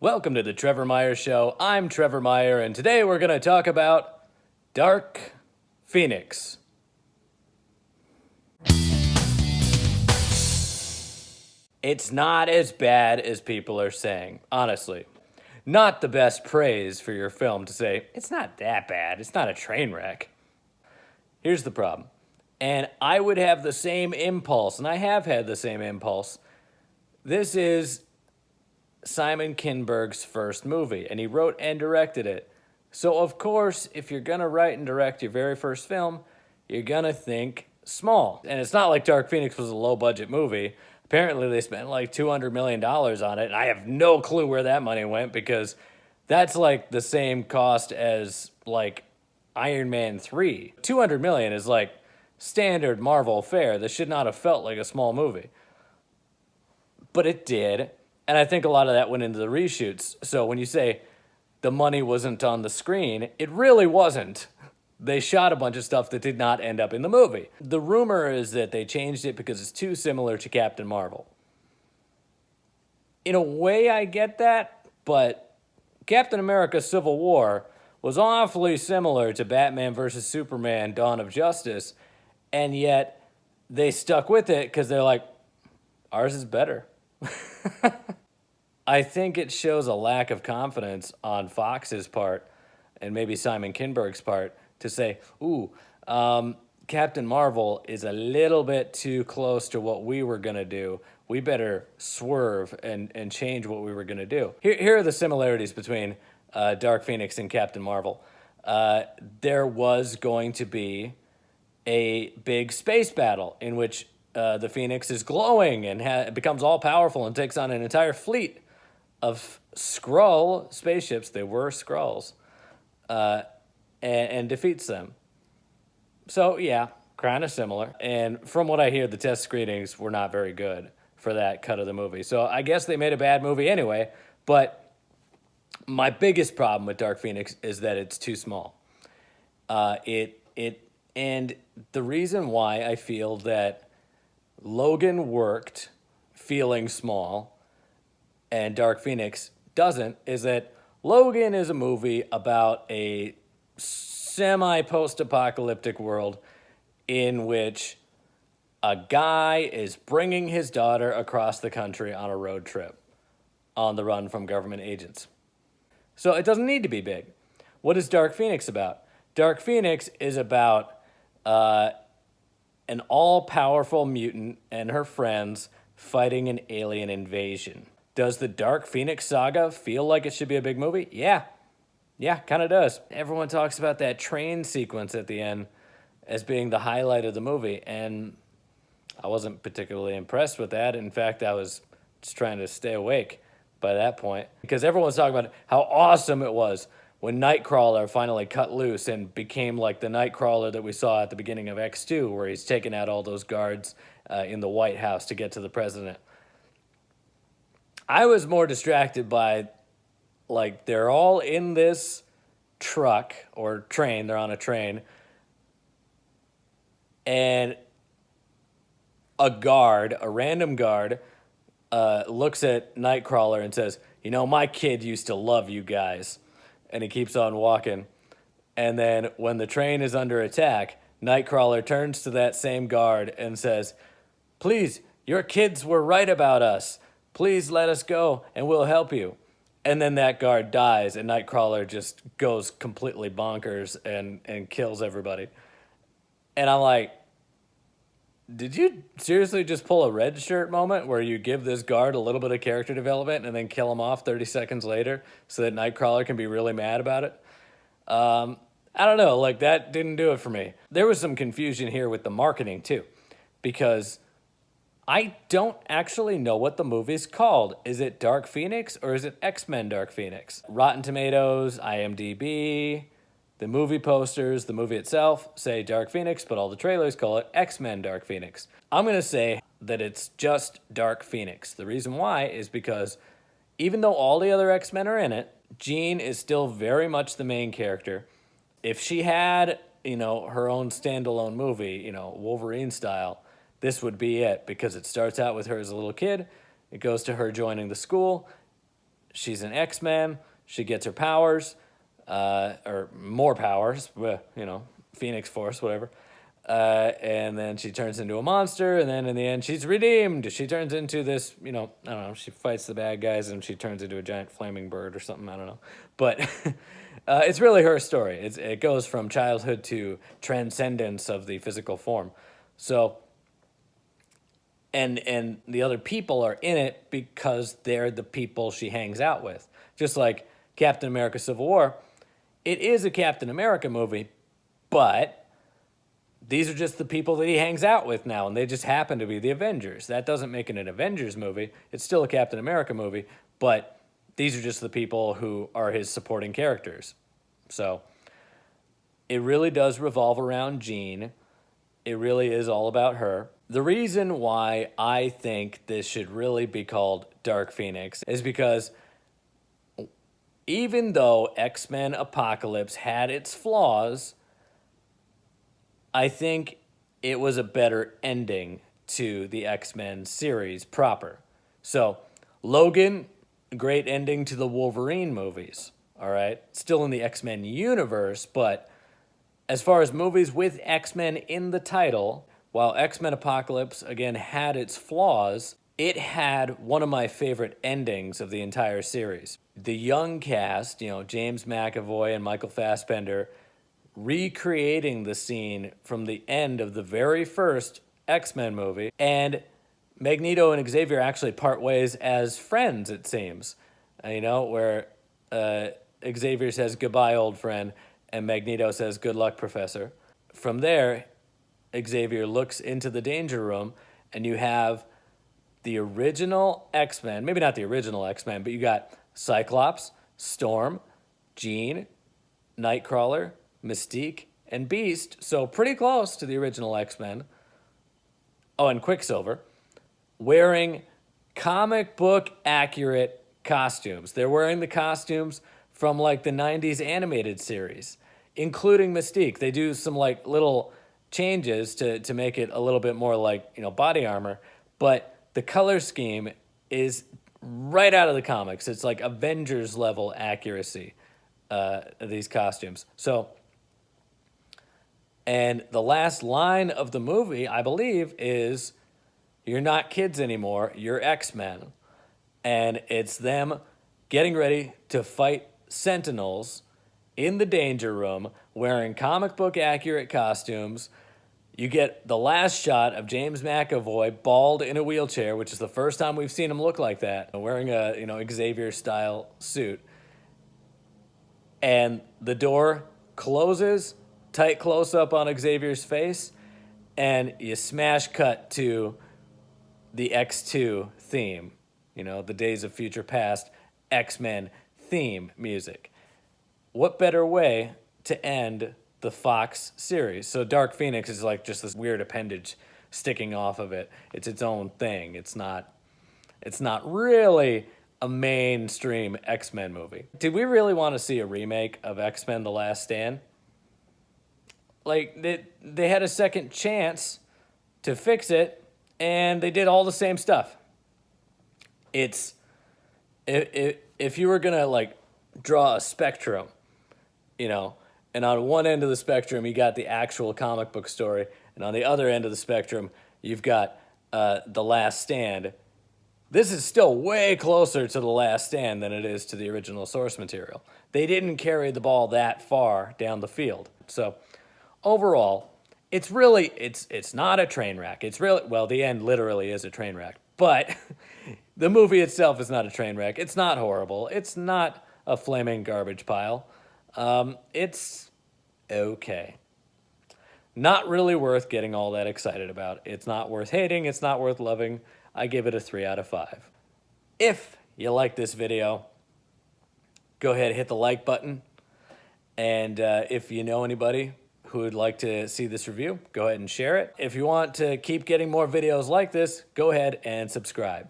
Welcome to the Trevor Meyer Show. I'm Trevor Meyer, and today we're going to talk about Dark Phoenix. It's not as bad as people are saying, honestly. Not the best praise for your film to say, it's not that bad, it's not a train wreck. Here's the problem. And I would have the same impulse, and I have had the same impulse. This is Simon Kinberg's first movie, and he wrote and directed it. So, of course, if you're going to write and direct your very first film, you're going to think small. And it's not like Dark Phoenix was a low-budget movie. Apparently, they spent like $200 million on it, and I have no clue where that money went because that's like the same cost as like Iron Man 3. $200 million is like standard Marvel fare. This should not have felt like a small movie. But it did. And I think a lot of that went into the reshoots. So when you say the money wasn't on the screen, it really wasn't. They shot a bunch of stuff that did not end up in the movie. The rumor is that they changed it because it's too similar to Captain Marvel. In a way, I get that, but Captain America Civil War was awfully similar to Batman vs. Superman Dawn of Justice, and yet they stuck with it because they're like, ours is better. I think it shows a lack of confidence on Fox's part and maybe Simon Kinberg's part to say, Captain Marvel is a little bit too close to what we were going to do. We better swerve and change what we were going to do. Here are the similarities between Dark Phoenix and Captain Marvel. There was going to be a big space battle in which the Phoenix is glowing and becomes all-powerful and takes on an entire fleet of Skrull spaceships. They were Skrulls, and defeats them. So, yeah, kind of similar. And from what I hear, the test screenings were not very good for that cut of the movie. So I guess they made a bad movie anyway, but my biggest problem with Dark Phoenix is that it's too small. And the reason why I feel that Logan worked feeling small and Dark Phoenix doesn't is that Logan is a movie about a semi-post-apocalyptic world in which a guy is bringing his daughter across the country on a road trip on the run from government agents. So it doesn't need to be big. What is Dark Phoenix about? Dark Phoenix is about an all-powerful mutant and her friends fighting an alien invasion. Does the Dark Phoenix saga feel like it should be a big movie? Yeah, kind of does. Everyone talks about that train sequence at the end as being the highlight of the movie, and I wasn't particularly impressed with that. In fact, I was just trying to stay awake by that point because everyone's talking about how awesome it was when Nightcrawler finally cut loose and became like the Nightcrawler that we saw at the beginning of X2, where he's taking out all those guards in the White House to get to the president. I was more distracted by, like, they're all in this truck or train. They're on a train. And a random guard, looks at Nightcrawler and says, my kid used to love you guys. And he keeps on walking. And then when the train is under attack, Nightcrawler turns to that same guard and says, please, your kids were right about us. Please let us go and we'll help you. And then that guard dies and Nightcrawler just goes completely bonkers and kills everybody. And I'm like, did you seriously just pull a red shirt moment where you give this guard a little bit of character development and then kill him off 30 seconds later so that Nightcrawler can be really mad about it? I don't know, like that didn't do it for me. There was some confusion here with the marketing too, because I don't actually know what the movie's called. Is it Dark Phoenix or is it X-Men Dark Phoenix? Rotten Tomatoes, IMDb, the movie posters, the movie itself say Dark Phoenix, but all the trailers call it X-Men Dark Phoenix. I'm going to say that it's just Dark Phoenix. The reason why is because even though all the other X-Men are in it, Jean is still very much the main character. If she had, her own standalone movie, Wolverine style, this would be it because it starts out with her as a little kid. It goes to her joining the school. she's an X-Men. She gets her powers, or more powers, Phoenix Force, whatever. And then she turns into a monster, and then in the end, she's redeemed. She turns into this, I don't know, she fights the bad guys, and she turns into a giant flaming bird or something, I don't know. But it's really her story. It goes from childhood to transcendence of the physical form. So, and the other people are in it because they're the people she hangs out with. Just like Captain America Civil War, it is a Captain America movie, but these are just the people that he hangs out with now, and they just happen to be the Avengers. That doesn't make it an Avengers movie. It's still a Captain America movie, but these are just the people who are his supporting characters. So it really does revolve around Jean. It really is all about her. The reason why I think this should really be called Dark Phoenix is because even though X-Men Apocalypse had its flaws, I think it was a better ending to the X-Men series proper. So, Logan, great ending to the Wolverine movies, all right? Still in the X-Men universe, but as far as movies with X-Men in the title, while X-Men Apocalypse, again, had its flaws, it had one of my favorite endings of the entire series. The young cast, James McAvoy and Michael Fassbender, recreating the scene from the end of the very first X-Men movie, and Magneto and Xavier actually part ways as friends, it seems. Where Xavier says, "Goodbye, old friend," and Magneto says, "Good luck, Professor." From there, Xavier looks into the Danger Room, and you have the original X-Men, maybe not the original X-Men, but you got Cyclops, Storm, Jean, Nightcrawler, Mystique, and Beast, so pretty close to the original X-Men. Oh, and Quicksilver, wearing comic book accurate costumes. They're wearing the costumes from like the 90s animated series, including Mystique. They do some like little changes to make it a little bit more like, body armor, but the color scheme is right out of the comics. It's like Avengers level accuracy, these costumes. So, and the last line of the movie, I believe, is, "You're not kids anymore, you're X-Men." And it's them getting ready to fight Sentinels in the Danger Room, wearing comic book accurate costumes. You get the last shot of James McAvoy bald in a wheelchair, which is the first time we've seen him look like that, wearing a Xavier-style suit. And the door closes, tight close-up on Xavier's face, and you smash cut to the X2 theme, the Days of Future Past X-Men theme music. What better way to end the Fox series? So Dark Phoenix is like just this weird appendage sticking off of it. It's its own thing. It's not really a mainstream X-Men movie. Did we really want to see a remake of X-Men The Last Stand? Like, they had a second chance to fix it, and they did all the same stuff. It's, if you were gonna like draw a spectrum, and on one end of the spectrum you got the actual comic book story, and on the other end of the spectrum you've got The Last Stand. This is still way closer to The Last Stand than it is to the original source material. They didn't carry the ball that far down the field. So overall, it's not a train wreck. It's really, well, the end literally is a train wreck, but the movie itself is not a train wreck. It's not horrible. It's not a flaming garbage pile. It's okay. Not really worth getting all that excited about. It's not worth hating. It's not worth loving. I give it a 3 out of 5. If you like this video, go ahead and hit the like button. And if you know anybody who would like to see this review, go ahead and share it. If you want to keep getting more videos like this, go ahead and subscribe.